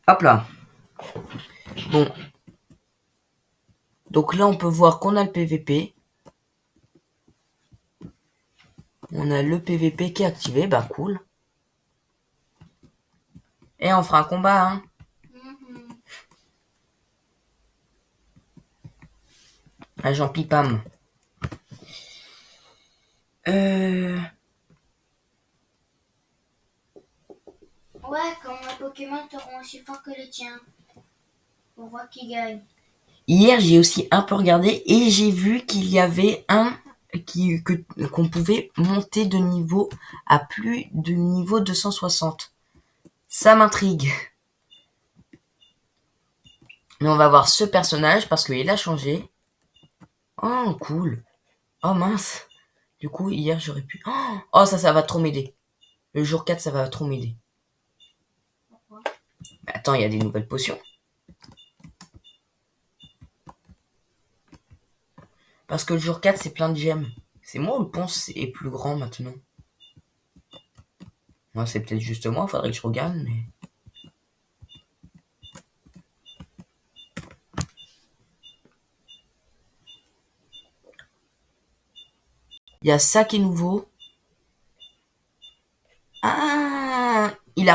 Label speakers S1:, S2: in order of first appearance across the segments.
S1: Hop là. Bon. Donc là, on peut voir qu'on a le PVP. On a le PVP qui est activé. Bah, cool. Et on fera un combat, hein. Agent Pipam.
S2: Ouais, quand un Pokémon te rend aussi fort que les tiens. On voit qui gagne.
S1: Hier, j'ai aussi un peu regardé et j'ai vu qu'il y avait qu'on pouvait monter de niveau à plus de niveau 260. Ça m'intrigue. Mais on va voir ce personnage parce qu'il a changé. Oh, cool. Oh, mince. Du coup, hier, j'aurais pu... Oh, ça va trop m'aider. Le jour 4, ça va trop m'aider.
S2: Pourquoi?
S1: Attends, il y a des nouvelles potions. Parce que le jour 4, c'est plein de gemmes. C'est moi ou le ponce est plus grand maintenant? Moi, c'est peut-être juste moi, faudrait que je regarde, mais... Il y a ça qui est nouveau. Ah, ils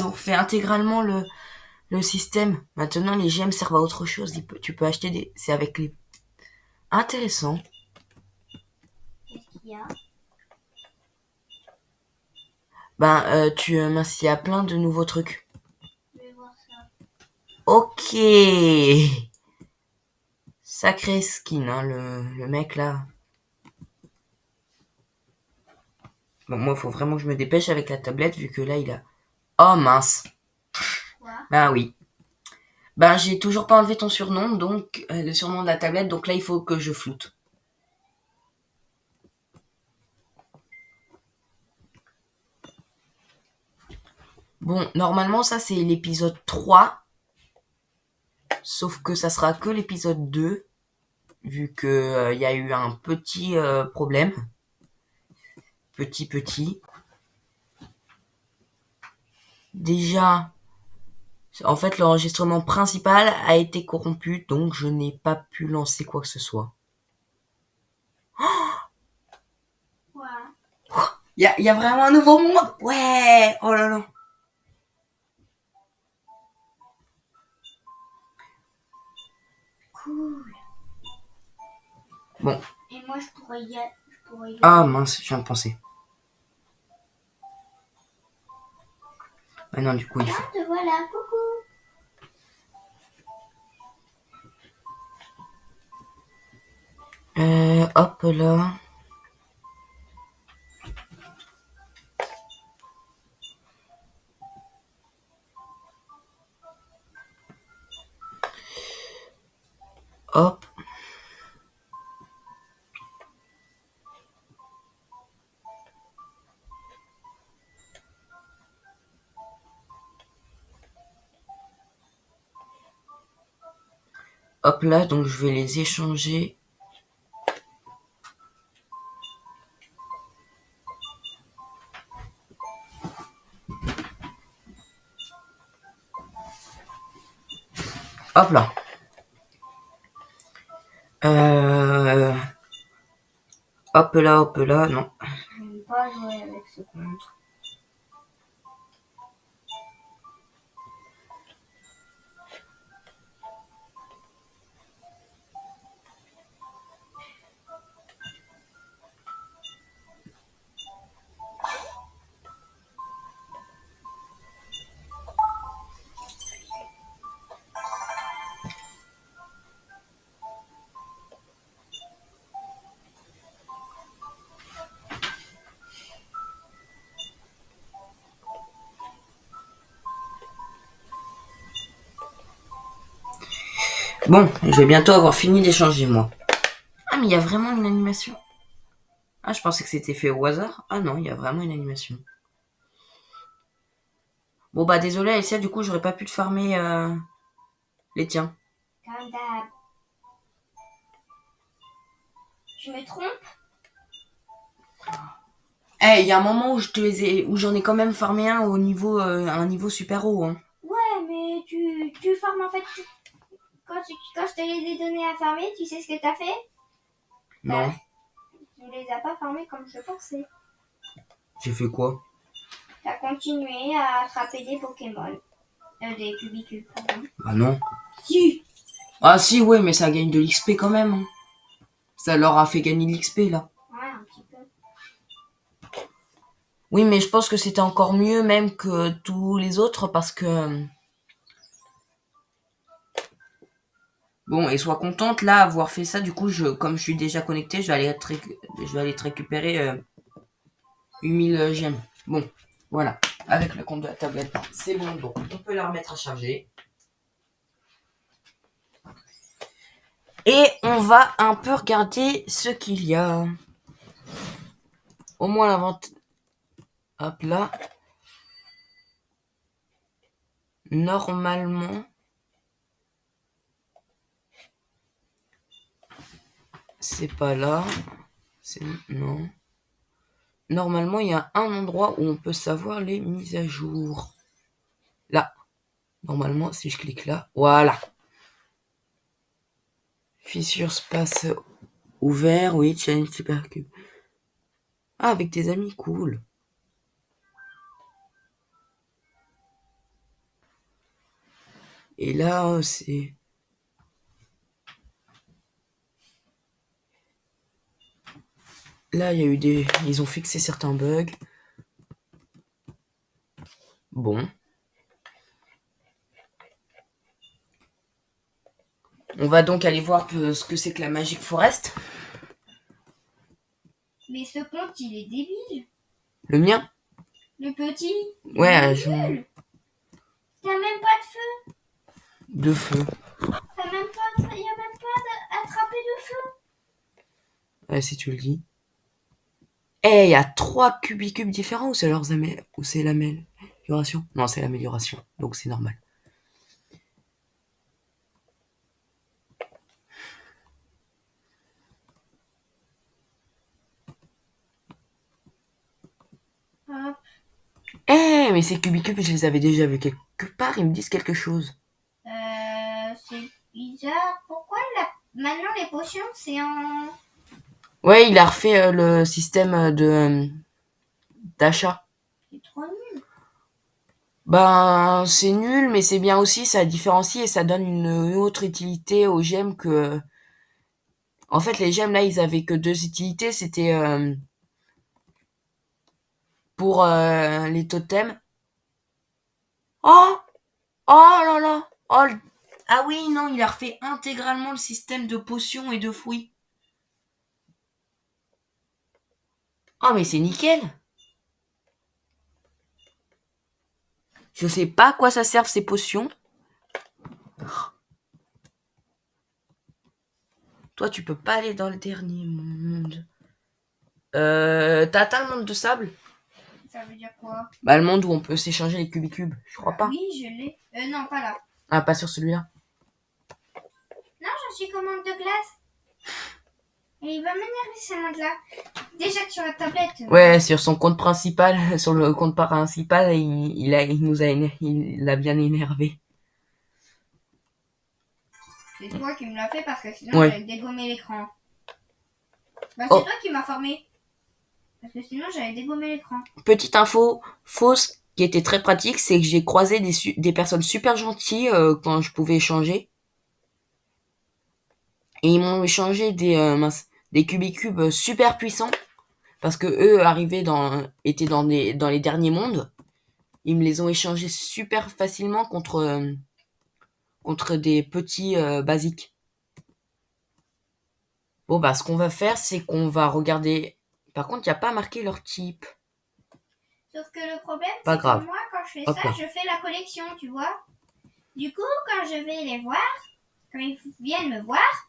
S1: ont refait intégralement le système. Maintenant, les gemmes servent à autre chose. Tu peux acheter des... C'est avec les... Intéressant.
S2: Qu'est-ce qu'il y a?
S1: Mince, il y a plein de nouveaux trucs.
S2: Je vais voir ça.
S1: Ok. Sacré skin, hein, le mec là. Bon, moi, il faut vraiment que je me dépêche avec la tablette, vu que là, il a... Oh, mince.
S2: Quoi?
S1: Ben oui. Ben, j'ai toujours pas enlevé ton surnom, donc... le surnom de la tablette, donc là, il faut que je floute. Bon, normalement, ça, c'est l'épisode 3. Sauf que ça sera que l'épisode 2, vu que y a eu un petit problème. Petit. Déjà, en fait, l'enregistrement principal a été corrompu, donc je n'ai pas pu lancer quoi que ce soit.
S2: Quoi?
S1: Y a vraiment un nouveau monde. Ouais. Oh là là.
S2: Cool.
S1: Bon.
S2: Et moi, je pourrais y aller.
S1: Ah mince, je viens de penser. Ah non, du coup, il faut...
S2: Ah, te voilà, coucou.
S1: Hop là. Hop. Hop là, donc je vais les échanger. Hop là. Hop là, non.
S2: Je ne vais pas jouer avec ce compte.
S1: Bon, je vais bientôt avoir fini d'échanger, moi. Ah, mais il y a vraiment une animation. Ah, je pensais que c'était fait au hasard. Ah non, il y a vraiment une animation. Bon, bah, désolé, Alicia, du coup, j'aurais pas pu te farmer les tiens.
S2: Comme d'hab. Je me trompe?
S1: Il y a un moment où où j'en ai quand même farmé un un niveau super haut, hein.
S2: Ouais, formes en fait. Quand je te les ai donnés à farmer, tu sais ce que t'as fait?
S1: Non.
S2: Tu les as pas farmés comme je pensais.
S1: J'ai fait quoi?
S2: T'as continué à attraper des Pokémon. Des Cubicubes, pardon.
S1: Ah non.
S2: Si.
S1: Ah si, ouais, mais ça gagne de l'XP quand même. Hein. Ça leur a fait gagner de l'XP, là.
S2: Ouais, un petit peu.
S1: Oui, mais je pense que c'était encore mieux même que tous les autres parce que... Bon, et sois contente, là, avoir fait ça. Du coup, comme je suis déjà connecté, je vais aller te récupérer 8000 gemmes. Bon, voilà. Avec le compte de la tablette, c'est bon. Donc, on peut la remettre à charger. Et on va un peu regarder ce qu'il y a. Au moins la vente. Hop là. Normalement. C'est pas là. Non. Normalement, il y a un endroit où on peut savoir les mises à jour. Là. Normalement, si je clique là. Voilà. Fissure space ouvert. Oui, challenge supercube. Ah, avec tes amis, cool. Et là, c'est... Là, il y a eu des... Ils ont fixé certains bugs. Bon. On va donc aller voir ce que c'est que la Magic Forest.
S2: Mais ce compte, il est débile.
S1: Le mien?
S2: Le petit.
S1: Ouais,
S2: T'as même pas de feu.
S1: de feu.
S2: T'as même pas... Y a même pas d'attraper de feu.
S1: Ouais, si tu le dis. Eh, il y a 3 cubicubes différents ou c'est ou c'est l'amélioration? Non, c'est l'amélioration, donc c'est normal.
S2: Hop.
S1: Eh, mais ces cubicubes, je les avais déjà vus quelque part, ils me disent quelque chose.
S2: C'est bizarre. Pourquoi maintenant les potions, c'est en...
S1: Ouais, il a refait le système d'achat.
S2: C'est trop nul.
S1: Ben, c'est nul, mais c'est bien aussi, ça différencie et ça donne une autre utilité aux gemmes que... En fait, les gemmes, là, ils avaient que 2 utilités. C'était pour les totems. Oh! Oh là là! Oh, ah oui, non, il a refait intégralement le système de potions et de fruits. Oh, mais c'est nickel! Je sais pas à quoi ça servent ces potions. Toi, tu peux pas aller dans le dernier monde. T'as atteint le monde de sable?
S2: Ça veut dire quoi?
S1: Bah, le monde où on peut s'échanger les cubicubes. Je crois pas.
S2: Oui, je l'ai. Non, pas là.
S1: Ah, pas sur celui-là.
S2: Non, je suis commande de glace. Et il va m'énerver ce monde-là. Déjà que sur la tablette.
S1: Ouais, sur son compte principal, sur le compte principal, il l'a bien énervé.
S2: C'est toi qui me l'as fait parce que sinon
S1: Ouais.
S2: j'allais dégommer l'écran. Bah, c'est
S1: Oh.
S2: toi qui m'as formé. Parce que sinon j'allais dégommer l'écran.
S1: Petite info fausse qui était très pratique, c'est que j'ai croisé des personnes super gentilles quand je pouvais échanger. Et ils m'ont échangé des cubicubes super puissants. Parce que eux étaient dans les derniers mondes. Ils me les ont échangés super facilement contre des petits basiques. Bon, bah, ce qu'on va faire, c'est qu'on va regarder. Par contre, il n'y a pas marqué leur type.
S2: Sauf que le problème,
S1: Pas
S2: c'est
S1: grave.
S2: que moi, quand je fais
S1: Hop
S2: ça,
S1: là.
S2: je fais la collection, tu vois. Du coup, quand je vais les voir, quand ils viennent me voir,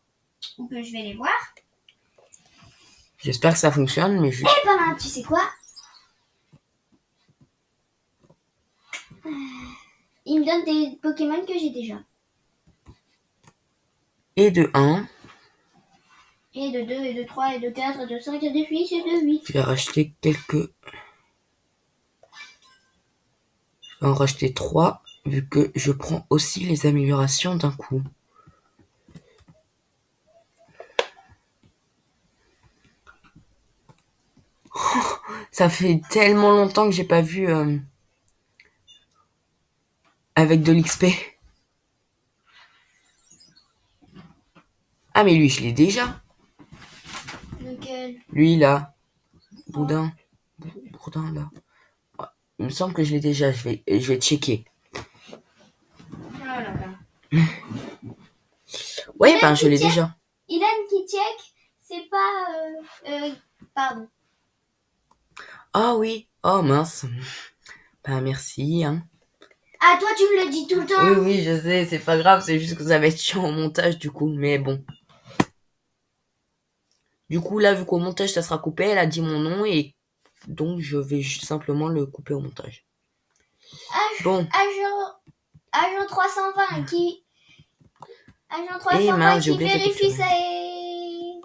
S2: ou que je vais les voir,
S1: J'espère que ça fonctionne, mais
S2: eh ben, tu sais quoi? Ils me donnent des Pokémon que j'ai déjà.
S1: Et de 1,
S2: Et de 2, et de 3, et de 4, et de 5, et de 6, et de 8.
S1: je vais racheter 3. vu que je prends aussi les améliorations d'un coup. Ça fait tellement longtemps que j'ai pas vu avec de l'XP. Ah mais lui je l'ai déjà.
S2: Lequel?
S1: Lui là, Boudin, Bourdin là. Ah, il me semble que je l'ai déjà. Je vais checker.
S2: Oh là là.
S1: Ouais ben je l'ai déjà.
S2: Ilan qui check, c'est pas... pardon.
S1: Ah oui. Oh mince. Ben merci. Hein.
S2: Ah, toi, tu me le dis tout le temps.
S1: Oui oui je sais, c'est pas grave, c'est juste que ça va être chiant au montage du coup. Mais bon. Du coup là vu qu'au montage ça sera coupé, elle a dit mon nom et donc je vais juste simplement le couper au montage. Bon.
S2: Agent 320 qui... Agent
S1: Et
S2: 320
S1: mince, j'ai
S2: qui
S1: oublié de
S2: vérifie
S1: capturer.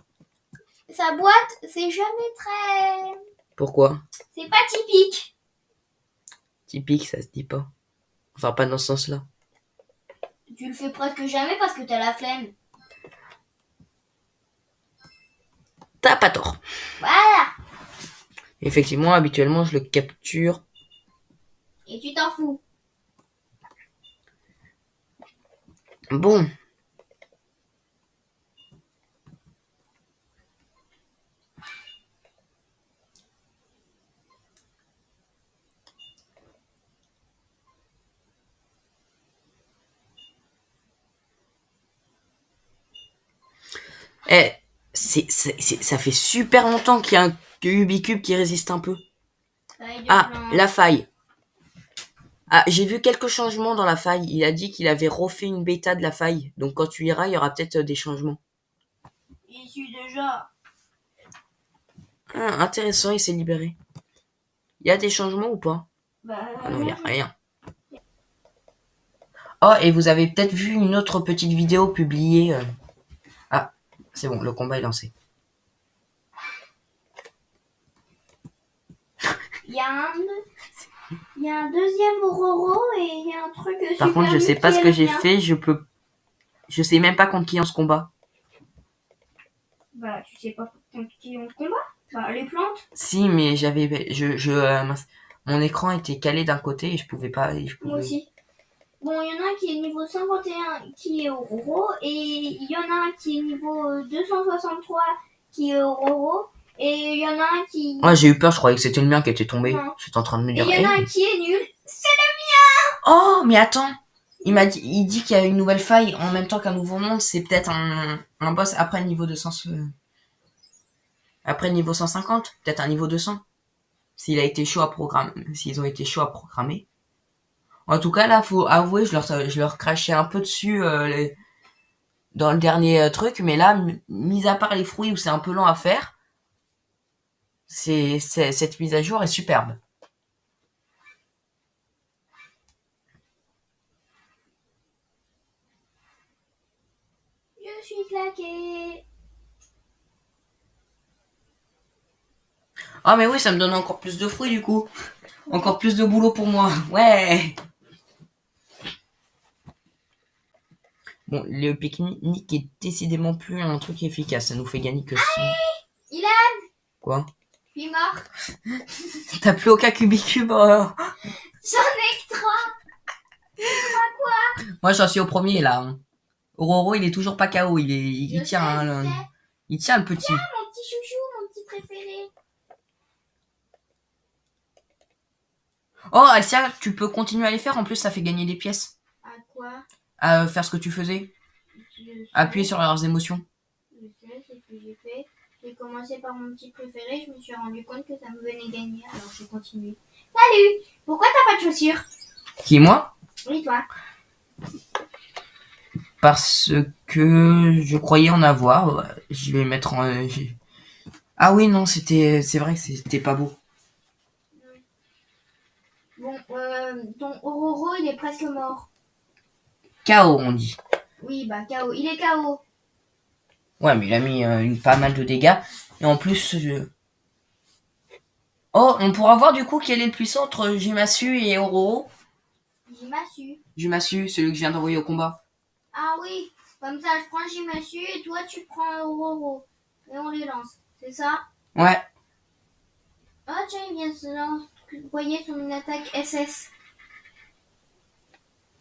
S2: sa boîte, c'est jamais très...
S1: Pourquoi?
S2: C'est pas typique.
S1: Typique, ça se dit pas. Enfin, pas dans ce sens-là.
S2: Tu le fais presque jamais parce que t'as la flemme.
S1: T'as pas tort.
S2: Voilà.
S1: Effectivement, habituellement, je le capture.
S2: Et tu t'en fous.
S1: Bon. Eh, ça fait super longtemps qu'il y a un Ubicube qui résiste un peu. Ah, la faille. Ah, j'ai vu quelques changements dans la faille. Il a dit qu'il avait refait une bêta de la faille. Donc quand tu iras, il y aura peut-être des changements.
S2: J'y suis déjà.
S1: Ah, intéressant, il s'est libéré. Il y a des changements ou pas? Ah non, il n'y a rien. Oh, et vous avez peut-être vu une autre petite vidéo publiée. Ah, c'est bon, le combat est lancé.
S2: Il y a un deuxième Aurora et il y a un truc super.
S1: Par contre, je sais pas ce que j'ai fait. Je sais même pas contre qui on se combat.
S2: Bah, tu sais pas contre qui on se combat? Bah, les plantes.
S1: Si, mais mon écran était calé d'un côté et je pouvais pas.
S2: Moi aussi. Bon, il y en a un qui est niveau 51 qui est Aurora et il y en a un qui est niveau 263 qui est Aurora et il y en a un qui...
S1: Ouais, j'ai eu peur, je croyais que c'était le mien qui était tombé.
S2: Non.
S1: J'étais en train de me
S2: Et
S1: dire.
S2: il y en a un qui est nul. C'est
S1: Oh, mais attends! Il dit qu'il y a une nouvelle faille en même temps qu'un nouveau monde. C'est peut-être un boss après le niveau 200. Après le niveau 150. Peut-être un niveau 200. S'il a été chaud à programmer. S'ils ont été chauds à programmer. En tout cas, là, faut avouer, je leur crachais un peu dessus dans le dernier truc. Mais là, mis à part les fruits où c'est un peu lent à faire, cette mise à jour est superbe.
S2: Je suis claquée.
S1: Ah mais oui, ça me donne encore plus de fruits du coup. Encore plus de boulot pour moi. Ouais. Bon, le pique-nique est décidément plus un truc efficace. Ça nous fait gagner que 100.
S2: Ilan.
S1: Quoi?
S2: Je suis mort.
S1: T'as plus aucun cubicube
S2: J'en ai que 3. Quoi?
S1: Moi, j'en suis au premier là. Aurora, il est toujours pas KO. Il tient, hein, il tient le petit.
S2: Tiens, mon petit chouchou, mon petit préféré.
S1: Oh, Alcia, tu peux continuer à les faire. En plus, ça fait gagner des pièces.
S2: À quoi?
S1: À faire ce que tu faisais. Appuyer sur leurs émotions.
S2: Je sais, c'est ce que j'ai fait. J'ai commencé par mon petit préféré, je me suis rendu compte que ça me venait gagner, alors j'ai continué. Salut! Pourquoi t'as pas de chaussures?
S1: Qui, moi?
S2: Oui, toi.
S1: Parce que je croyais en avoir. Je vais mettre en... Ah oui, non, c'est vrai que c'était pas beau.
S2: Bon, ton Aurora, il est presque mort.
S1: KO, on dit.
S2: Oui, bah KO. Il est KO.
S1: Ouais, mais il a mis pas mal de dégâts. Et en plus... Oh, on pourra voir du coup quel est le puissant entre Jimasu et Ororo.
S2: J'ai ma su.
S1: Jumasu, celui que je viens d'envoyer au combat.
S2: Ah oui, comme ça je prends Jimasu et toi tu prends Roro. Et on les lance, c'est ça?
S1: Ouais.
S2: Ah tiens, il vient de se lancer. Vous voyez son attaque SS.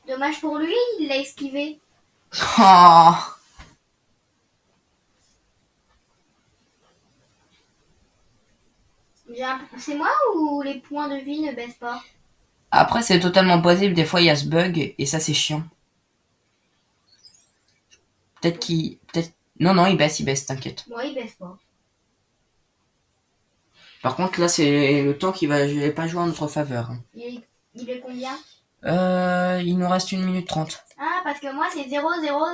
S2: Dommage pour lui, il l'a esquivé.
S1: Oh.
S2: C'est moi ou les points de vie ne baissent pas?
S1: Après, c'est totalement possible. Des fois, il y a ce bug et ça, c'est chiant. Peut-être qu'il... Peut-être... Non, il baisse, t'inquiète.
S2: Moi, il baisse pas.
S1: Par contre, là, c'est le temps qui va pas jouer en notre faveur.
S2: Il est combien?
S1: Il nous reste 1 minute 30.
S2: Ah, parce que moi, c'est 0, 0,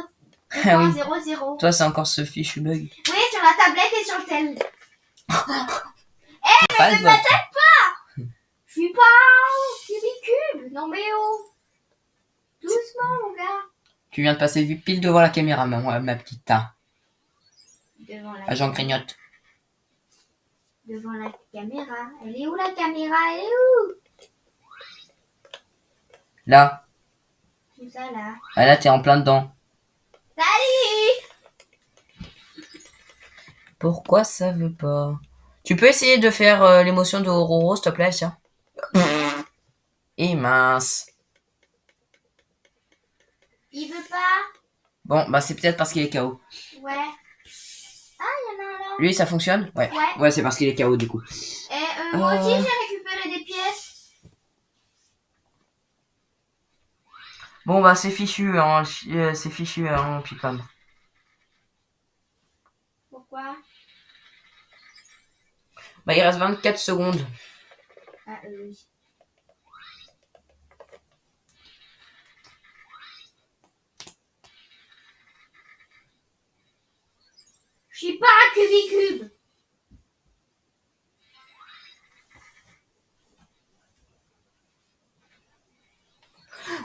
S1: Ah oui.
S2: 0, 0.
S1: Toi, c'est encore ce fichu bug.
S2: Oui, sur la tablette et sur le tel.
S1: Pas
S2: Ne m'attaque pas! Je suis pas au Cubicube. Non, mais oh. Doucement, mon gars.
S1: Tu viens de passer pile devant la caméra, ma petite.
S2: Devant la
S1: Agent grignote.
S2: Devant la caméra. Elle est où la caméra? Elle est où?
S1: Là.
S2: Tout ça là.
S1: Ah, là, t'es en plein dedans.
S2: Salut!
S1: Pourquoi ça veut pas? Tu peux essayer de faire l'émotion de Roro, s'il te plaît, tiens. Et mince.
S2: Il veut pas?
S1: Bon, bah c'est peut-être parce qu'il est KO.
S2: Ouais. Ah, il y en a un là.
S1: Lui, ça fonctionne? Ouais.
S2: Ouais.
S1: Ouais, c'est parce qu'il est KO, du coup.
S2: Et moi aussi, j'ai récupéré des pièces.
S1: Bon, bah c'est fichu, hein. C'est fichu, hein, Picom.
S2: Pourquoi?
S1: Bah, il reste 24 secondes.
S2: Ah, oui. Je suis pas un Cubicube.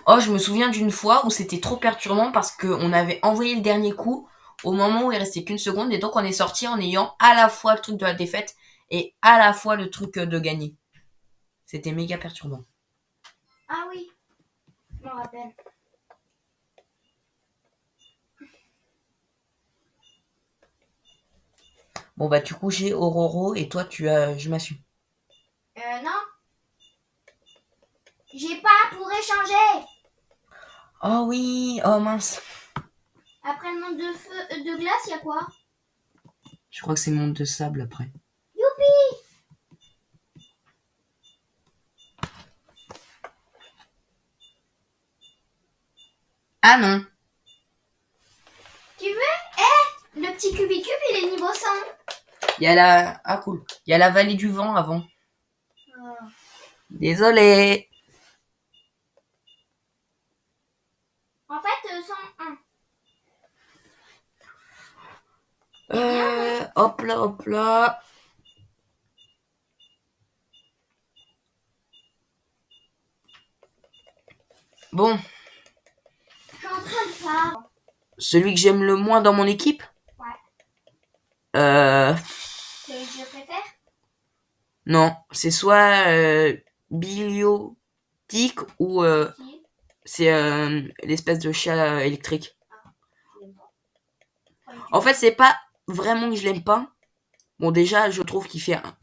S1: Oh, je me souviens d'une fois où c'était trop perturbant parce qu'on avait envoyé le dernier coup au moment où il restait qu'1 seconde et donc on est sorti en ayant à la fois le truc de la défaite et à la fois le truc de gagner. C'était méga perturbant.
S2: Ah oui, je m'en rappelle.
S1: Bon, bah du coup, j'ai Ororo et toi, tu as Jumasu.
S2: Non. J'ai pas pour échanger.
S1: Oh oui, oh mince.
S2: Après le monde de feu, de glace, y a quoi?
S1: Je crois que c'est le monde de sable après.
S2: Youpi!
S1: Ah non.
S2: Tu veux? Le petit Cubicube, il est niveau 100.
S1: Il y a la... Ah cool. Il y a la vallée du vent avant.
S2: Oh.
S1: Désolé.
S2: En fait, 101.
S1: Hop là, hop là. Bon,
S2: Je suis en train de faire.
S1: celui que j'aime le moins dans mon équipe.
S2: Ouais.
S1: Euh...
S2: Celui que je préfère?
S1: Non, c'est soit Biliotique ou
S2: Qui?
S1: c'est l'espèce de chat électrique.
S2: Je l'aime pas.
S1: En fait, c'est pas vraiment que je l'aime pas. Bon, déjà, je trouve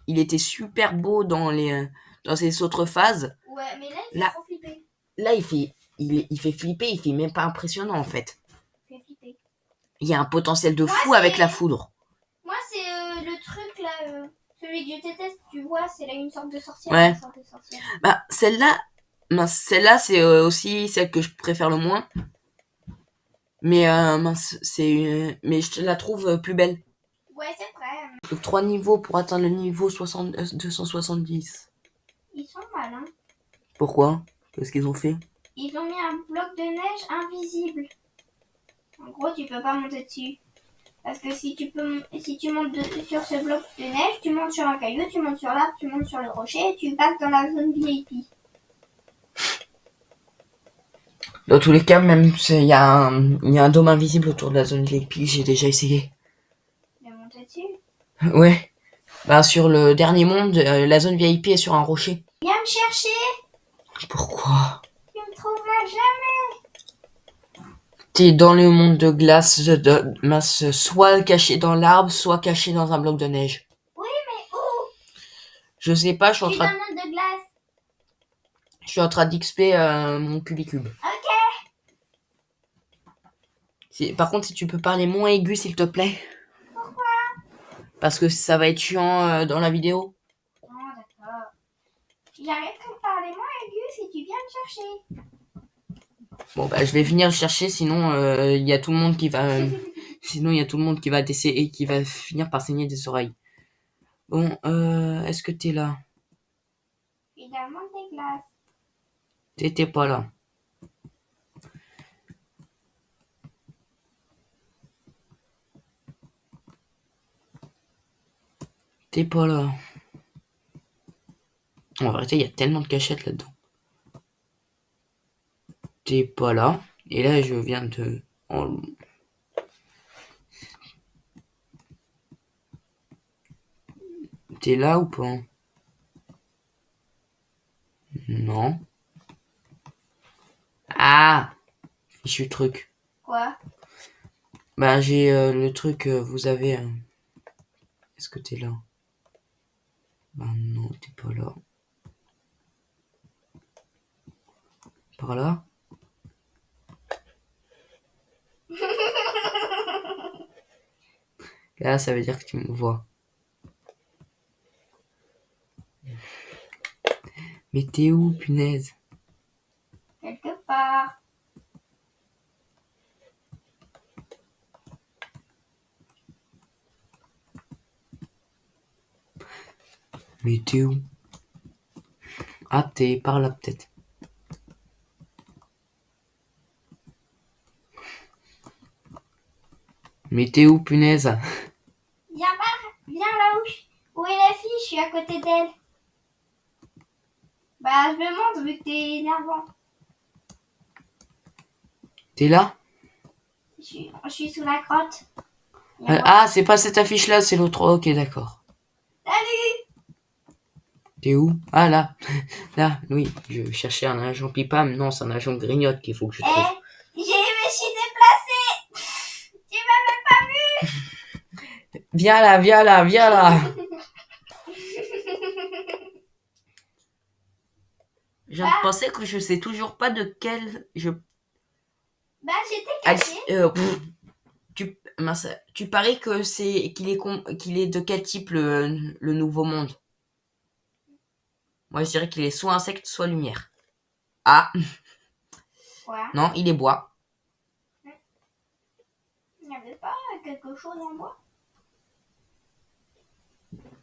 S1: il était super beau dans ses autres phases.
S2: Ouais, mais là, il fait
S1: Là.
S2: trop flipper.
S1: Là, il fait flipper, il fait même pas impressionnant en fait.
S2: Il fait flipper.
S1: Il y a un potentiel de
S2: Moi,
S1: fou avec la foudre.
S2: Moi, c'est le truc là, celui que je déteste, tu vois, c'est là une sorte de sorcière.
S1: Ouais.
S2: Une sorte de sorcière.
S1: Bah, celle-là, c'est aussi celle que je préfère le moins. Mais mais je la trouve plus belle.
S2: Ouais, c'est vrai.
S1: Donc 3 niveaux pour atteindre le niveau 270.
S2: Ils sont malins.
S1: Pourquoi? Qu'est-ce qu'ils ont fait?
S2: Ils ont mis un bloc de neige invisible. En gros, tu peux pas monter dessus. Parce que si tu montes sur ce bloc de neige, tu montes sur un caillou, tu montes sur l'arbre, tu montes sur le rocher et tu passes dans la zone VIP.
S1: Dans tous les cas, même, il y a un dôme invisible autour de la zone VIP, j'ai déjà essayé.
S2: De monter dessus.
S1: Ouais. Bah, sur le dernier monde, la zone VIP est sur un rocher.
S2: Viens me chercher.
S1: Pourquoi?
S2: Tu me trouveras jamais.
S1: T'es dans le monde de glace, mince, soit caché dans l'arbre, soit caché dans un bloc de neige.
S2: Oui, mais où?
S1: Je sais pas,
S2: Je suis dans le monde de glace.
S1: je suis en train d'XP mon cubicube.
S2: Ok.
S1: Par contre, si tu peux parler moins aigu, s'il te plaît.
S2: Pourquoi?
S1: Parce que ça va être chiant dans la vidéo.
S2: Oh, d'accord. J'arrêterai de parler moins aigu si tu viens me chercher.
S1: Bon, bah, je vais venir le chercher, sinon il y a tout le monde qui va... sinon, il y a tout le monde qui va et qui va finir par saigner des oreilles. Bon, est-ce que t'es là?
S2: Je suis dans le monde des glaces.
S1: T'étais pas là. T'es pas là. En vérité, il y a tellement de cachettes là-dedans. T'es pas là. Et là, je viens de... T'es là ou pas? Non. Ah! Fichu truc.
S2: Quoi?
S1: Bah, j'ai le truc, vous avez... Est-ce que t'es là? Bah non, t'es pas là. Par là? Là, ça veut dire que tu me vois. Mais t'es où, punaise?
S2: Quelque part.
S1: Mais t'es où? Ah, t'es par là, peut-être. Mais t'es où, punaise?
S2: Viens là où est la fille, je suis à côté d'elle. Bah, je me montre vu que t'es énervant.
S1: T'es là?
S2: Je suis sous la grotte.
S1: Ah, c'est pas cette affiche-là, c'est l'autre. Ok, d'accord.
S2: Salut!
S1: T'es où? Ah, là. Là, oui. Je cherchais un agent pipam. Non, c'est un agent grignote qu'il faut que je trouve.
S2: Je me suis déplacée! Tu m'as même pas vu!
S1: Viens là, viens là, viens là! Je viens de penser que je sais toujours pas de quel...
S2: Bah, j'étais cachée.
S1: Tu paries que qu'il est de quel type le nouveau monde? Moi, je dirais qu'il est soit insecte, soit lumière. Ah,
S2: Quoi?
S1: non, il est bois.
S2: Il n'y avait pas quelque chose en bois?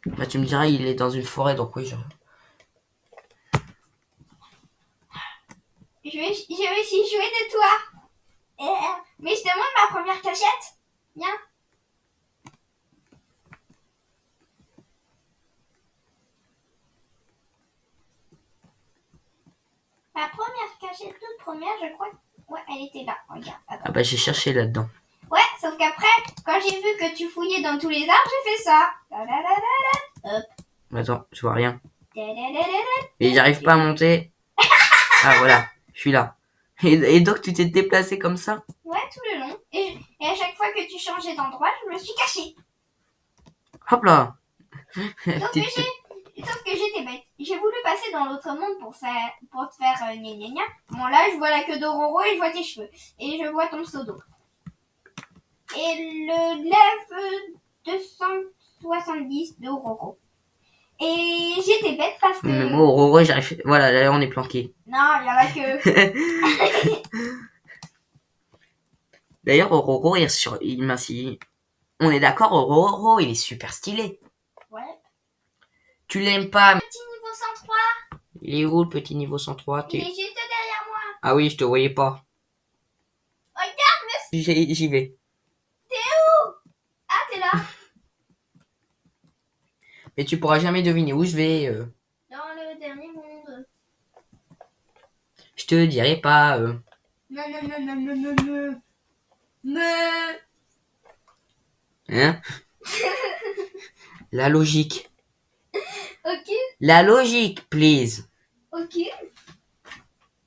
S1: Bah, tu me diras, il est dans une forêt, donc oui,
S2: Je vais essayer de jouer de toi. Mais je te montre ma première cachette. Viens. Ma première cachette, toute première, je crois. Ouais, elle était là. Regarde. Attends.
S1: Ah bah, j'ai cherché là-dedans.
S2: Ouais, sauf qu'après, quand j'ai vu que tu fouillais dans tous les arbres, j'ai fait ça. Hop.
S1: Attends, je vois rien. Et j'arrive pas à monter. Ah, voilà, je suis là. Et donc, tu t'es déplacé comme ça?
S2: Ouais, tout le long. Et à chaque fois que tu changeais d'endroit, je me suis cachée.
S1: Hop là.
S2: Sauf que j'étais bête. J'ai voulu passer dans l'autre monde pour te faire gna gna gna. Bon, là, je vois la queue d'Ororo et je vois tes cheveux. Et je vois ton pseudo. Et le lève 270 d'Ororo. Et j'étais bête parce que...
S1: Mais moi, Aurore, j'arrive... Voilà, là, on est planqué.
S2: Non, il y en a que...
S1: D'ailleurs, Aurore, on est d'accord, Aurore, il est super stylé.
S2: Ouais.
S1: Tu l'aimes pas?
S2: Petit niveau 103.
S1: Il est où, le petit niveau 103?
S2: Il est juste derrière moi.
S1: Ah oui, je te voyais pas.
S2: Regarde,
S1: J'y vais.
S2: t'es où? Ah, t'es là.
S1: Mais tu pourras jamais deviner où je vais.
S2: Dans le dernier monde.
S1: Je te dirai pas.
S2: Non, non, non, non, non, non, non. Mais...
S1: Hein? La logique.
S2: Ok,
S1: La logique, please.
S2: ok.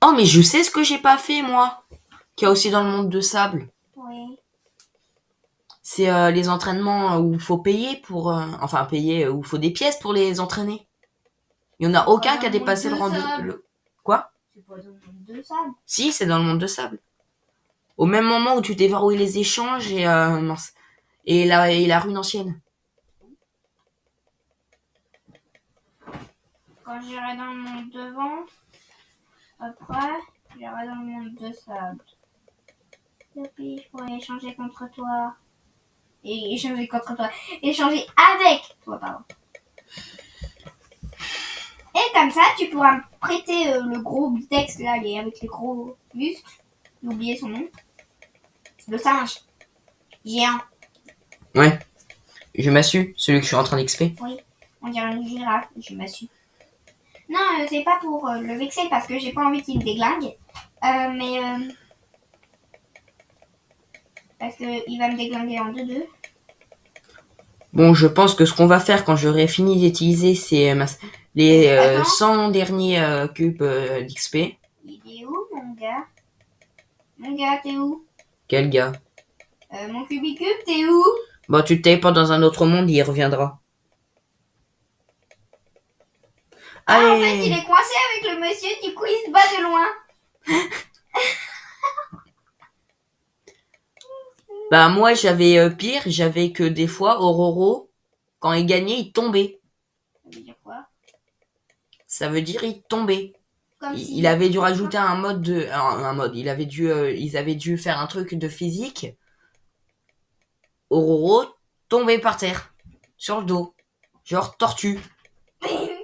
S1: Oh, mais je sais ce que j'ai pas fait, moi. Qu'il y a aussi dans le monde de sable.
S2: Oui.
S1: C'est les entraînements où il faut payer pour... enfin, payer, où il faut des pièces pour les entraîner. Il y en a aucun qui a dépassé le rendu... Quoi?
S2: C'est pas dans le monde de sable.
S1: Si, c'est dans le monde de sable. Au même moment où tu déverrouilles les échanges et la rune ancienne.
S2: Quand j'irai dans le monde devant, après, j'irai dans le monde de sable. Et puis, je pourrais échanger contre toi. Et échanger contre toi. Échanger avec toi, pardon. Et comme ça, tu pourras me prêter le gros texte là, avec les gros muscles. J'ai oublié son nom. Le singe. Géant.
S1: Ouais. Je m'assure, celui que je suis en train d'XP.
S2: Oui. On dirait une girafe. Je m'assure. Non, c'est pas pour le vexer parce que j'ai pas envie qu'il me déglingue. Parce qu'il va me déglinguer en 2-2.
S1: Bon, je pense que ce qu'on va faire quand j'aurai fini d'utiliser les 100 derniers cubes d'XP.
S2: Il est où, mon gars? Mon gars, t'es où?
S1: Quel gars?
S2: Mon cubicube, t'es où?
S1: Bon, tu te téléportes dans un autre monde, il reviendra.
S2: Ah, en
S1: Allez.
S2: fait, il est coincé avec le monsieur, du coup, il se bat de loin.
S1: Bah, moi, j'avais pire, j'avais que des fois, Ororo, quand il gagnait, il tombait.
S2: Ça veut dire quoi?
S1: Ça veut dire il tombait.
S2: Comme
S1: Il avait dû rajouter un mode un mode. Ils avaient dû faire un truc de physique. Ororo tombait par terre, sur le dos, genre tortue.
S2: Ils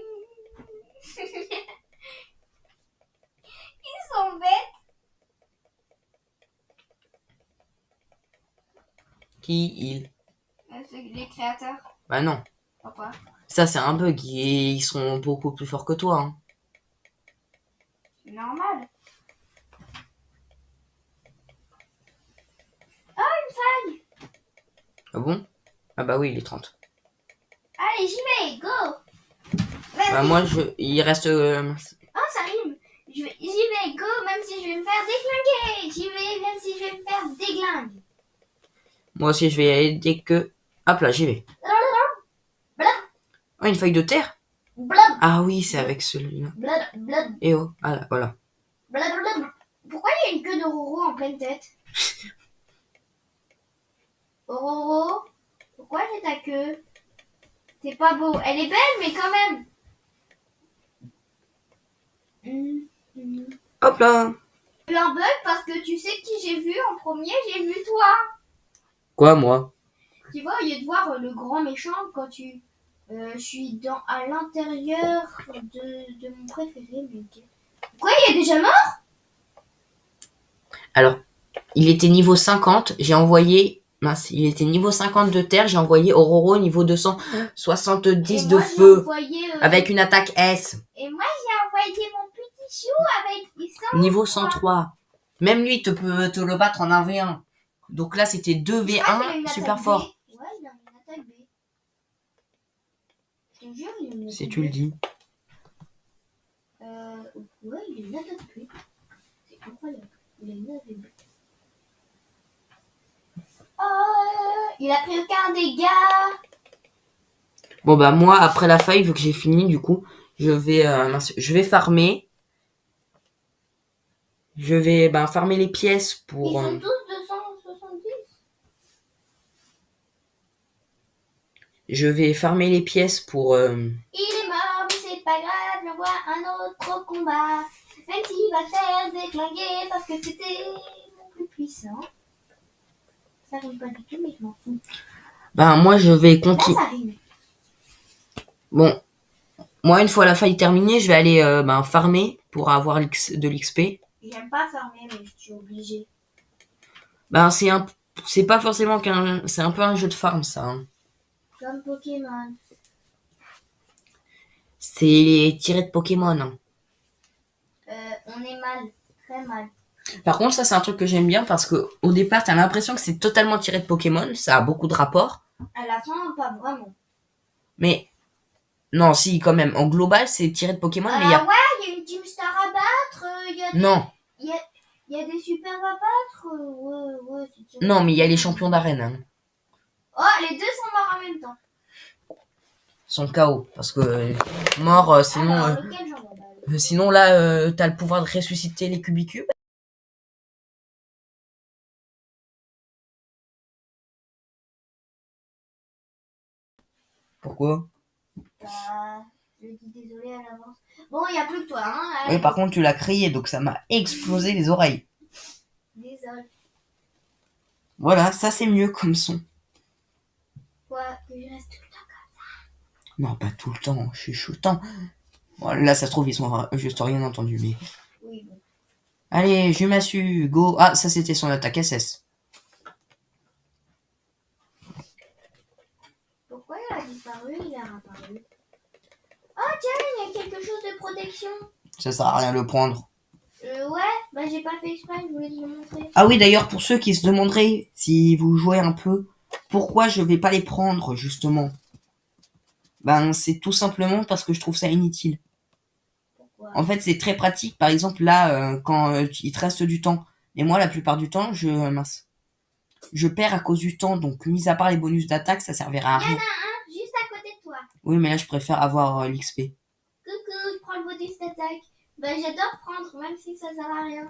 S2: sont bêtes.
S1: Qui il?
S2: C'est les créateurs.
S1: Bah non.
S2: Pourquoi?
S1: Ça c'est un bug. Ils sont beaucoup plus forts que toi. Hein.
S2: C'est normal. Oh, une faille.
S1: Ah bon? Ah bah oui, il est 30.
S2: Allez, j'y vais, go. Vas-y.
S1: Bah moi il reste.
S2: Oh, ça rime. J'y vais, go, même si je vais me faire déglinguer. J'y vais, même si je vais me faire déglinguer.
S1: Moi aussi je vais y aller dès que. Hop là, j'y vais. Oh, une feuille de terre? Ah oui, c'est avec celui-là. Et oh, ah là, voilà.
S2: Pourquoi il y a une queue de Roro en pleine tête? Roro, pourquoi j'ai ta queue? C'est pas beau. Elle est belle, mais quand même.
S1: Hop là.
S2: J'ai eu un bug parce que tu sais qui j'ai vu en premier? J'ai vu toi.
S1: Quoi, moi?
S2: Tu vois, au lieu de voir le grand méchant, quand je suis à l'intérieur de mon préféré. Mais... Pourquoi il est déjà mort?
S1: Alors, il était niveau 50, j'ai envoyé... Mince, il était niveau 50 de terre, j'ai envoyé Ororo niveau 270 de feu. Avec une attaque S.
S2: Et moi, j'ai envoyé mon petit chou avec 100.
S1: Niveau 103. Même lui te peut te le battre en 1v1. Donc là, c'était 2v1, super fort.
S2: Ouais, il a une attaque B. Je te jure, il a une attaque B.
S1: Si tu le dis.
S2: Ouais, il a une attaque B. C'est incroyable. Il a une attaque B. Oh, il a pris aucun dégât.
S1: Bon bah moi, après la faille, vu que j'ai fini, du coup, je vais farmer. Je vais farmer les pièces pour...
S2: Ils sont tous 270.
S1: Je vais farmer les pièces pour...
S2: Il est mort, mais c'est pas grave, j'envoie un autre au combat. Même s'il va faire déglinguer parce que c'était mon plus puissant. Ça rime pas du tout, mais je m'en fous.
S1: moi, je vais continuer.
S2: Là, ça rime.
S1: Bon, moi, une fois la faille terminée, je vais aller farmer pour avoir de l'XP.
S2: J'aime pas farmer, mais je suis obligée.
S1: C'est pas forcément c'est un peu un jeu de farm, ça. Hein.
S2: Comme Pokémon.
S1: C'est tiré de Pokémon. Hein.
S2: On est mal, très mal.
S1: Par contre, ça, c'est un truc que j'aime bien parce que au départ, t'as l'impression que c'est totalement tiré de Pokémon. Ça a beaucoup de rapports.
S2: À la fin, pas vraiment.
S1: Mais non, si, quand même. En global, c'est tiré de Pokémon, mais il y a...
S2: Ouais, il y a une Team Star à battre, il y a des,
S1: Non,
S2: il y a des super à battre. Ouais, c'est tiré.
S1: non, mais il y a les champions d'arène. Hein.
S2: Oh, les deux sont morts en même temps.
S1: Ils sont KO. Parce que mort, sinon,
S2: Alors, lequel j'en ai
S1: sinon là, t'as le pouvoir de ressusciter les cubicubes. Pourquoi?
S2: Bah, je dis désolé à l'avance. Bon, il n'y a plus que toi, hein.
S1: Oui,
S2: Allez,
S1: par contre, tu l'as crié, donc ça m'a explosé les oreilles.
S2: désolé.
S1: Voilà, ça c'est mieux comme son.
S2: Quoi, que je reste tout le temps comme ça.
S1: Non, pas tout le temps, je suis chuchotant. Bon, là, ça se trouve, ils sont juste rien entendu, mais.
S2: Oui, bon.
S1: Allez, Jumasu, go. Ah, ça c'était son attaque SS.
S2: Pourquoi il a disparu, il est réapparu. Oh, tiens, il y a quelque chose de protection.
S1: Ça sert à rien de le prendre.
S2: Ouais, bah j'ai pas fait exprès, je voulais te le montrer.
S1: Ah oui, d'ailleurs, pour ceux qui se demanderaient si vous jouez un peu, pourquoi je vais pas les prendre, justement. Ben, c'est tout simplement parce que je trouve ça inutile.
S2: Pourquoi?
S1: En fait, c'est très pratique. Par exemple, là, quand il te reste du temps. Et moi, la plupart du temps, je perds à cause du temps. Donc, mis à part les bonus d'attaque, ça servira à
S2: Il y en a
S1: rien.
S2: un juste à côté de toi.
S1: Oui, mais là, je préfère avoir l'XP.
S2: Coucou, je prends le bonus d'attaque. Bah j'adore prendre, même si ça sert à rien.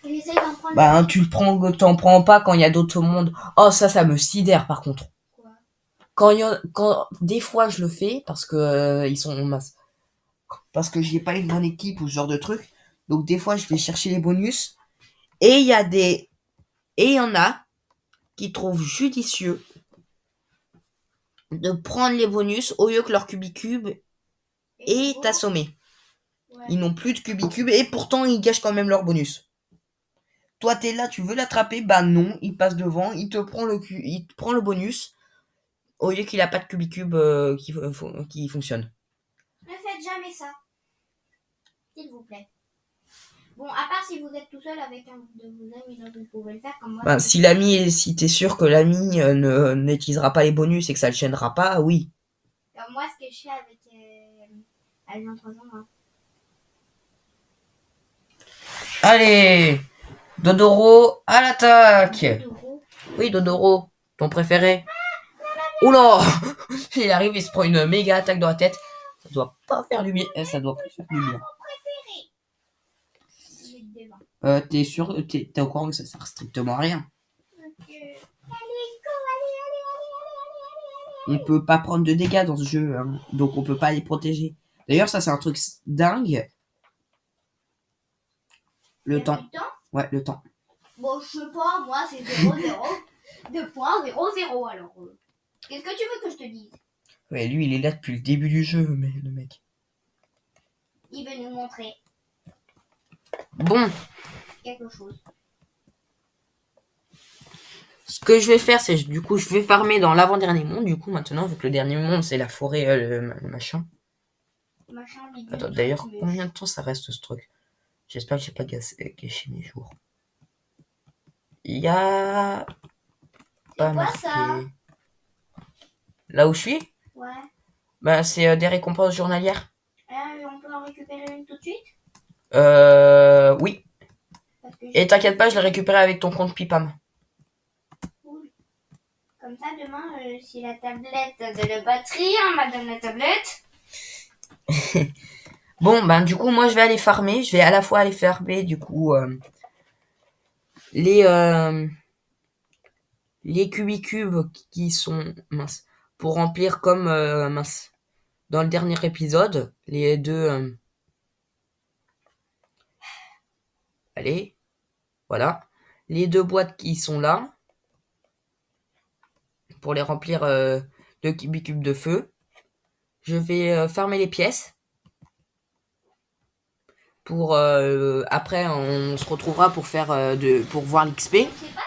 S2: J'essaye d'en prendre.
S1: Bah, tu le prends, t'en prends pas quand il y a d'autres mondes. Oh, ça me sidère, par contre.
S2: Quoi?
S1: Quand des fois, je le fais, parce que ils sont en masse. Parce que j'ai pas une bonne équipe ou ce genre de truc. Donc, des fois, je vais chercher les bonus. Et il y en a qui trouvent judicieux de prendre les bonus au lieu que leur cubicube est
S2: bon,
S1: assommé.
S2: ouais.
S1: Ils n'ont plus de cubicube et pourtant ils gâchent quand même leur bonus. Toi t'es là, tu veux l'attraper, bah non, il passe devant, il te prend le bonus au lieu qu'il a pas de cubicube qui fonctionne.
S2: Ne faites jamais ça, s'il vous plaît. Bon, à part si vous êtes tout seul avec un de vos amis, donc vous pouvez le faire comme moi.
S1: Bah, si t'es sûr que l'ami n'utilisera pas les bonus et que ça le chaînera pas, oui.
S2: Comme moi, ce que je fais avec Alien 3 ans. Hein.
S1: Allez, Dodoro à l'attaque.
S2: Dodoro.
S1: Oui, Dodoro, ton préféré. Oula, il arrive, il se prend une méga attaque dans la tête. Ça doit pas faire du bien. Ça doit pas faire du bien. T'es sûr, t'es au courant que ça sert strictement à rien. On peut pas prendre de dégâts dans ce jeu, hein, donc on peut pas les protéger. D'ailleurs, ça c'est un truc dingue. Le temps. Ouais, le temps.
S2: Bon, je sais pas, moi c'est 0, 0. 2.00 alors. Qu'est-ce que tu veux que je te dise?
S1: Ouais, lui il est là depuis le début du jeu, mais le mec.
S2: Il veut nous montrer
S1: Bon.
S2: quelque chose.
S1: Ce que je vais faire, c'est du coup, je vais farmer dans l'avant-dernier monde. Du coup, maintenant, vu que le dernier monde, c'est la forêt, le machin. Attends, d'ailleurs, combien de temps ça reste ce truc? J'espère que j'ai pas gâché mes jours. Il y a pas
S2: quoi,
S1: marqué.
S2: ça?
S1: Là où je suis?
S2: Ouais.
S1: Bah, c'est des récompenses journalières.
S2: On peut en récupérer une tout de suite?
S1: Oui. Et t'inquiète pas, je l'ai récupéré avec ton compte Pipam.
S2: Cool. Comme ça, demain, si la tablette de la batterie, on m'a donné la tablette.
S1: Bon, ben du coup, moi, je vais aller farmer. Je vais à la fois aller farmer, du coup, les cubicubes qui sont minces pour remplir comme mince. Dans le dernier épisode, les deux. Allez, voilà. Les deux boîtes qui sont là pour les remplir de cubicubes de feu. Je vais farmer les pièces. Pour après, on se retrouvera pour faire pour voir l'XP.
S2: C'est pas